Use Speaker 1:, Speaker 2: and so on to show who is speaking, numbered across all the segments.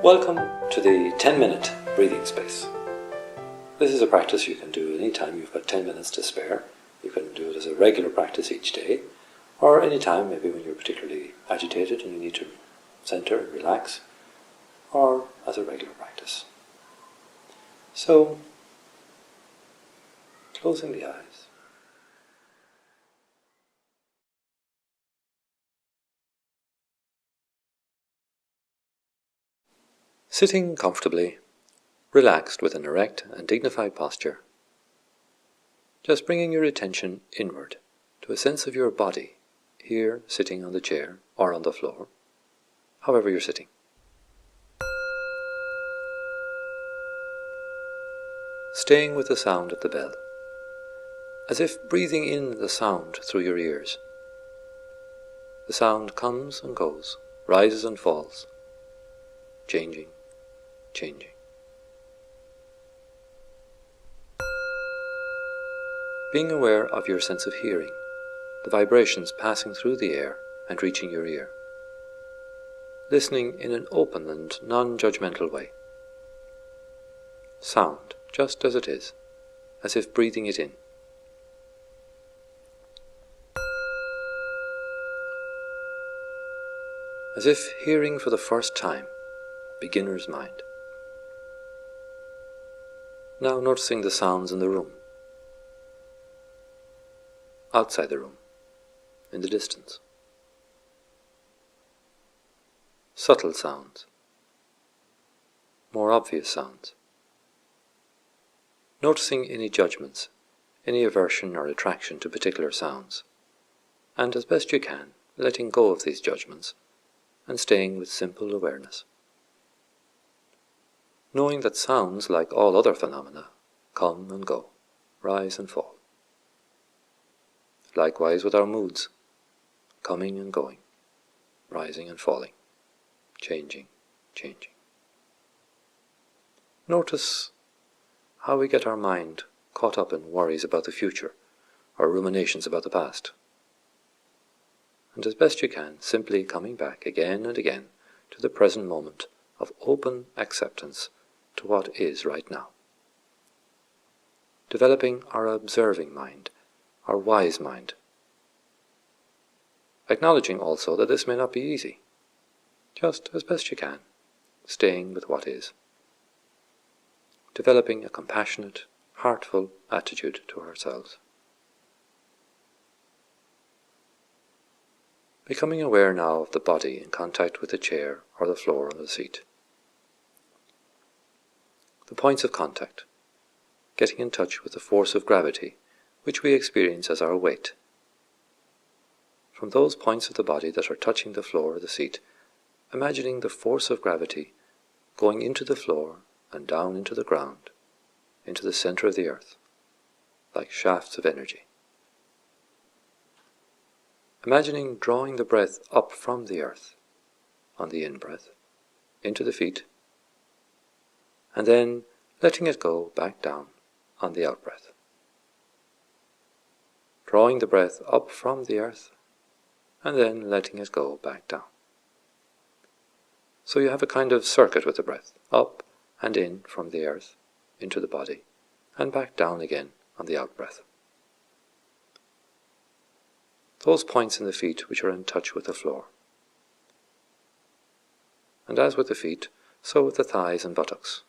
Speaker 1: Welcome to the 10-minute breathing space. This is a practice you can do anytime you've got 10 minutes to spare. You can do it as a regular practice each day, or anytime maybe when you're particularly agitated and you need to center and relax, or as a regular practice. So, closing the eyes. Sitting comfortably, relaxed with an erect and dignified posture. Just bringing your attention inward to a sense of your body, here sitting on the chair or on the floor, however you're sitting. Staying with the sound of the bell, as if breathing in the sound through your ears. The sound comes and goes, rises and falls, changing. Being aware of your sense of hearing, the vibrations passing through the air and reaching your ear. Listening in an open and non-judgmental way. Sound, just as it is, as if breathing it in. As if hearing for the first time, beginner's mind. Now noticing the sounds in the room, outside the room, in the distance. Subtle sounds, more obvious sounds. Noticing any judgments, any aversion or attraction to particular sounds, and as best you can, letting go of these judgments and staying with simple awareness. Knowing that sounds, like all other phenomena, come and go, rise and fall. Likewise with our moods, coming and going, rising and falling, changing. Notice how we get our mind caught up in worries about the future or ruminations about the past. And as best you can, simply coming back again and again to the present moment of open acceptance to what is right now. Developing our observing mind, our wise mind. Acknowledging also that this may not be easy, just as best you can, staying with what is. Developing a compassionate, heartful attitude to ourselves. Becoming aware now of the body in contact with the chair or the floor or the seat. The points of contact, getting in touch with the force of gravity which we experience as our weight. From those points of the body that are touching the floor or the seat, imagining the force of gravity going into the floor and down into the ground, into the center of the earth, like shafts of energy. Imagining drawing the breath up from the earth, on the in-breath, into the feet, and then letting it go back down on the out-breath. Drawing the breath up from the earth, and then letting it go back down. So you have a kind of circuit with the breath, up and in from the earth, into the body, and back down again on the out-breath. Those points in the feet which are in touch with the floor. And as with the feet, so with the thighs and buttocks,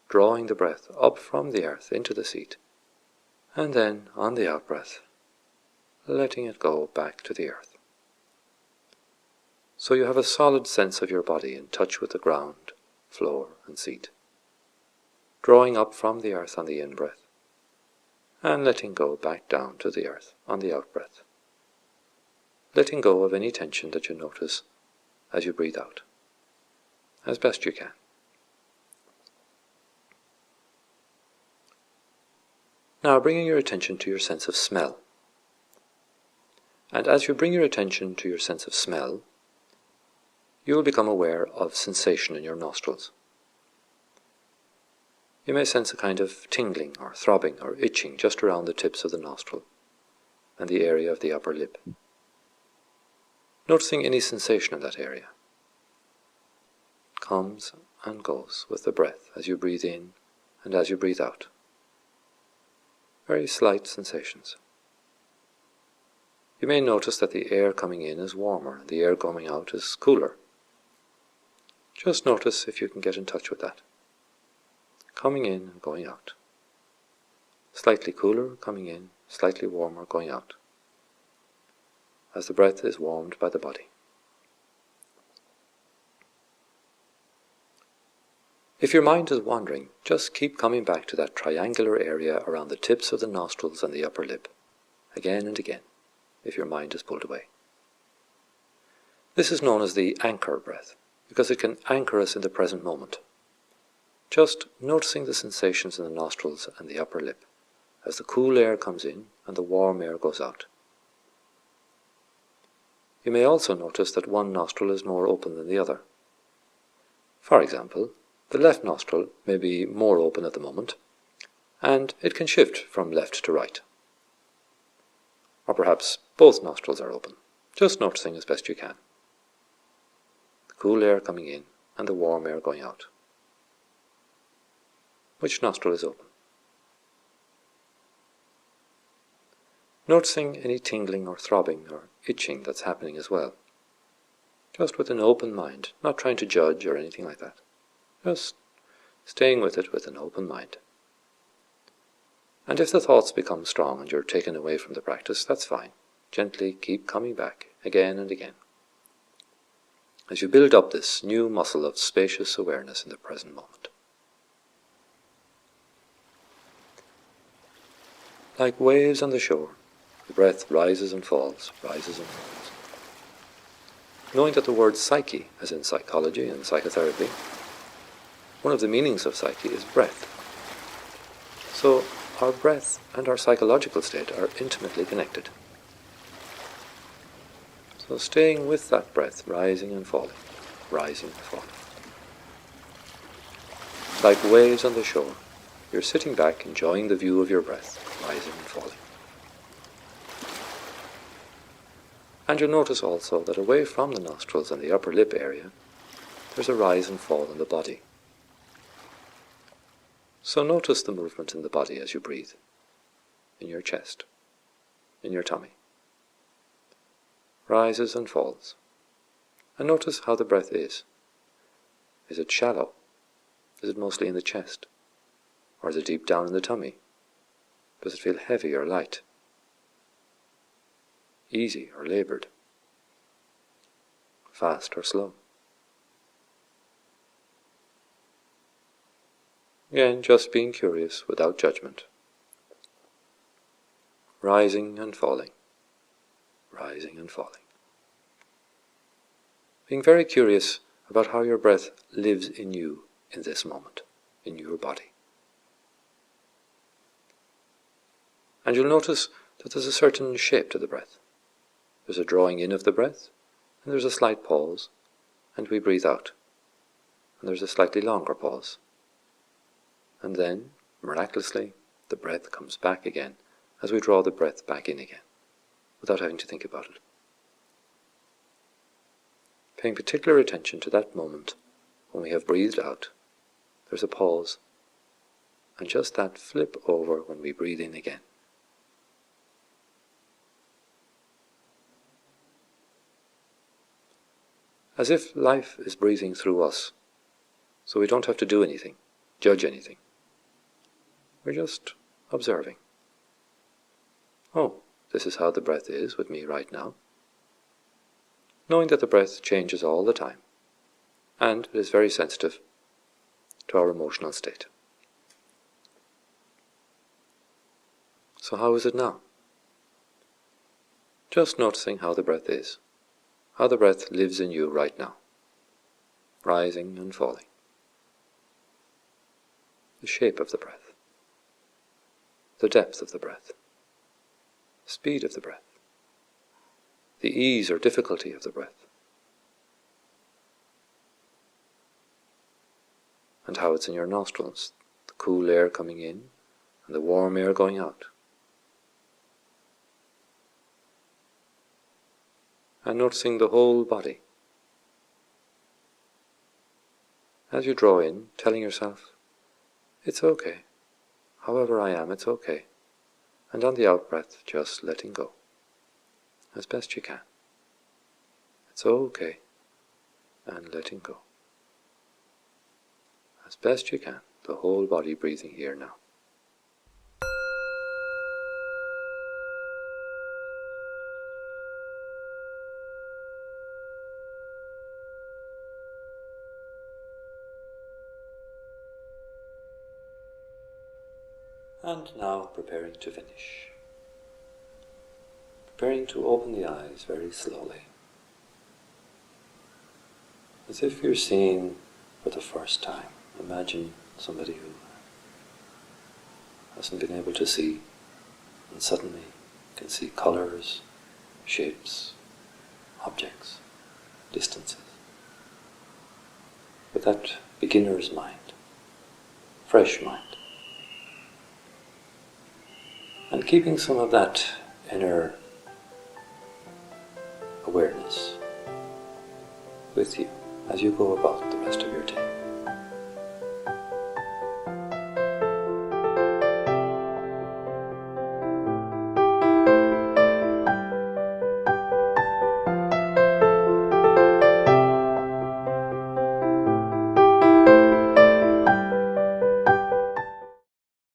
Speaker 1: drawing the breath up from the earth into the seat, and then, on the out-breath, letting it go back to the earth. So you have a solid sense of your body in touch with the ground, floor and seat, drawing up from the earth on the in-breath, and letting go back down to the earth on the out-breath, letting go of any tension that you notice as you breathe out, as best you can. Now bringing your attention to your sense of smell. And as you bring your attention to your sense of smell, you will become aware of sensation in your nostrils. You may sense a kind of tingling or throbbing or itching just around the tips of the nostril and the area of the upper lip. Noticing any sensation in that area. Comes and goes with the breath as you breathe in and as you breathe out. Very slight sensations. You may notice that the air coming in is warmer and the air going out is cooler. Just notice if you can get in touch with that. Coming in and going out. Slightly cooler coming in, slightly warmer going out, as the breath is warmed by the body. If your mind is wandering, just keep coming back to that triangular area around the tips of the nostrils and the upper lip, again and again, if your mind is pulled away. This is known as the anchor breath, because it can anchor us in the present moment. Just noticing the sensations in the nostrils and the upper lip, as the cool air comes in and the warm air goes out. You may also notice that one nostril is more open than the other. For example, the left nostril may be more open at the moment, and it can shift from left to right. Or perhaps both nostrils are open, just noticing as best you can. The cool air coming in and the warm air going out. Which nostril is open? Noticing any tingling or throbbing or itching that's happening as well. Just with an open mind, not trying to judge or anything like that. Just staying with it with an open mind. And if the thoughts become strong and you're taken away from the practice, that's fine. Gently keep coming back again and again, as you build up this new muscle of spacious awareness in the present moment. Like waves on the shore, the breath rises and falls, rises and falls. Knowing that the word psyche, as in psychology and psychotherapy, one of the meanings of psyche is breath. So our breath and our psychological state are intimately connected. So staying with that breath, rising and falling, rising and falling. Like waves on the shore, you're sitting back enjoying the view of your breath, rising and falling. And you'll notice also that away from the nostrils and the upper lip area, there's a rise and fall in the body. So notice the movement in the body as you breathe, in your chest, in your tummy. Rises and falls. And notice how the breath is. Is it shallow? Is it mostly in the chest? Or is it deep down in the tummy? Does it feel heavy or light? Easy or labored? Fast or slow? Again, just being curious without judgment. Rising and falling. Rising and falling. Being very curious about how your breath lives in you in this moment, in your body. And you'll notice that there's a certain shape to the breath. There's a drawing in of the breath, and there's a slight pause, and we breathe out. And there's a slightly longer pause. And then, miraculously, the breath comes back again as we draw the breath back in again, without having to think about it. Paying particular attention to that moment when we have breathed out, there's a pause, and just that flip over when we breathe in again. As if life is breathing through us, so we don't have to do anything, judge anything. We're just observing. Oh, this is how the breath is with me right now. Knowing that the breath changes all the time, and it is very sensitive to our emotional state. So how is it now? Just noticing how the breath is, how the breath lives in you right now, rising and falling. The shape of the breath. The depth of the breath, speed of the breath, the ease or difficulty of the breath, and how it's in your nostrils, the cool air coming in and the warm air going out. And noticing the whole body, As you draw in, telling yourself, it's okay. However I am, it's okay. And on the out-breath, just letting go. As best you can. It's okay. And letting go. As best you can, the whole body breathing here now. And now preparing to finish. Preparing to open the eyes very slowly. As if you're seeing for the first time. Imagine somebody who hasn't been able to see and suddenly can see colours, shapes, objects, distances. With that beginner's mind, fresh mind. And keeping some of that inner awareness with you as you go about the rest of your day.